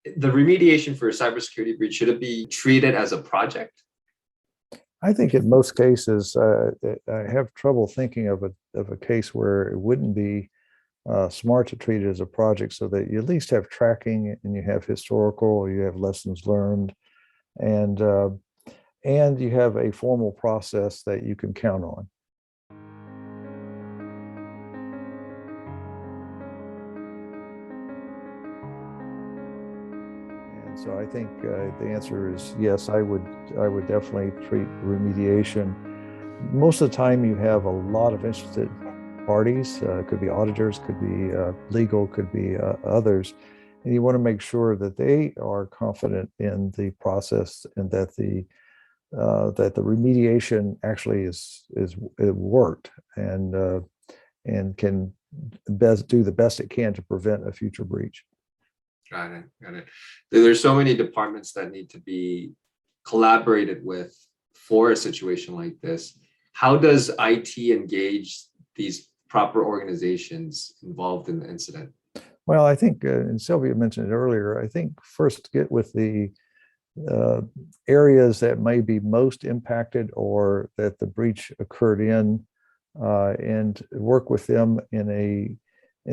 the remediation for a cybersecurity breach, should it be treated as a project? I think in most cases, I have trouble thinking of a case where it wouldn't be smart to treat it as a project, so that you at least have tracking and you have historical, you have lessons learned, and you have a formal process that you can count on. And so I think the answer is yes. I would definitely treat remediation. Most of the time, you have a lot of interested parties. Could be auditors, could be legal, could be others, and you want to make sure that they are confident in the process and that the remediation actually it worked and can do the best it can to prevent a future breach. Got it. There's so many departments that need to be collaborated with for a situation like this. How does IT engage these proper organizations involved in the incident? Well, I think, and Sylvia mentioned it earlier, I think first get with the areas that may be most impacted or that the breach occurred in, and work with them in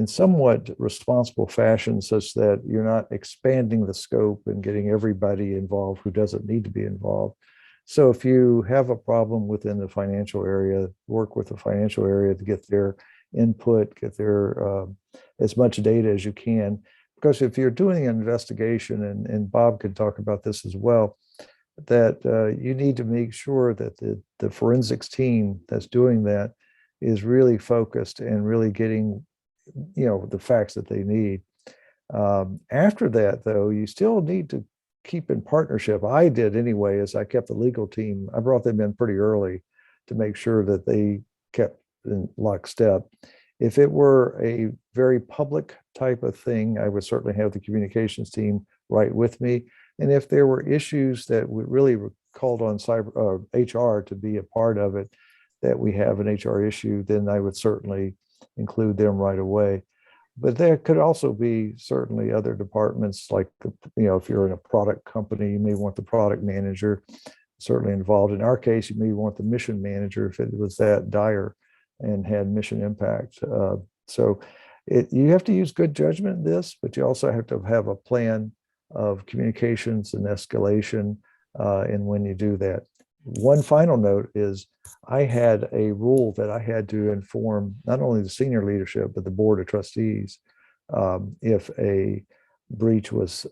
somewhat responsible fashion, such that you're not expanding the scope and getting everybody involved who doesn't need to be involved. So if you have a problem within the financial area, work with the financial area to get their input, get their as much data as you can. Because if you're doing an investigation, and Bob could talk about this as well, that you need to make sure that the forensics team that's doing that is really focused and really getting the facts that they need. After that, though, you still need to keep in partnership. I did anyway, as I kept the legal team. I brought them in pretty early to make sure that they kept in lockstep. If it were a very public type of thing, I would certainly have the communications team right with me. And if there were issues that would really called on HR to be a part of it, that we have an HR issue, then I would certainly include them right away. But there could also be certainly other departments, like, if you're in a product company, you may want the product manager certainly involved. In our case, you may want the mission manager if it was that dire and had mission impact. So you have to use good judgment in this, but you also have to have a plan of communications and escalation and when you do that. One final note is I had a rule that I had to inform not only the senior leadership, but the board of trustees if a breach was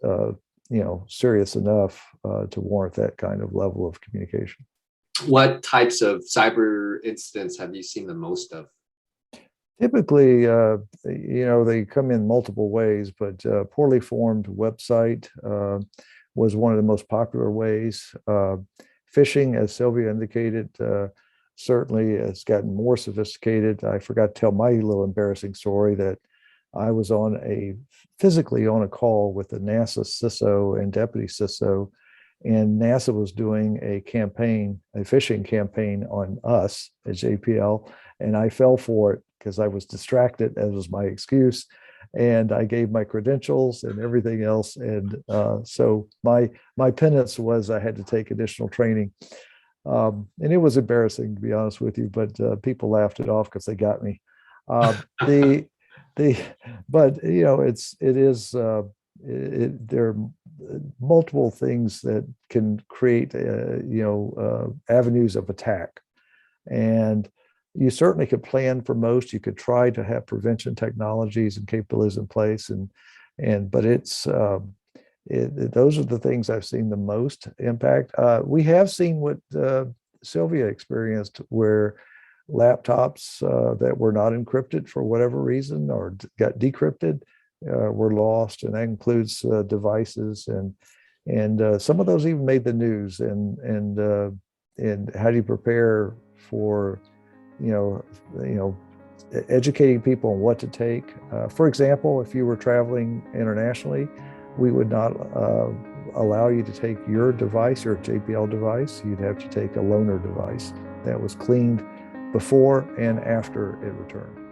serious enough to warrant that kind of level of communication. What types of cyber incidents have you seen the most of? Typically, they come in multiple ways, but poorly formed website was one of the most popular ways. Phishing, as Sylvia indicated, certainly has gotten more sophisticated. I forgot to tell my little embarrassing story that I was physically on a call with the NASA CISO and deputy CISO, and NASA was doing a phishing campaign on us at JPL, and I fell for it because I was distracted, as was my excuse, and I gave my credentials and everything else, and so my penance was I had to take additional training, and it was embarrassing, to be honest with you, but people laughed it off because they got me. But there are multiple things that can create avenues of attack, and you certainly could plan for most. You could try to have prevention technologies and capabilities in place, but those are the things I've seen the most impact. We have seen what Sylvia experienced, where laptops that were not encrypted for whatever reason or got decrypted were lost, and that includes devices, and some of those even made the news. And how do you prepare for educating people on what to take? For example, if you were traveling internationally, we would not allow you to take your device, your JPL device. You'd have to take a loaner device that was cleaned before and after it returned.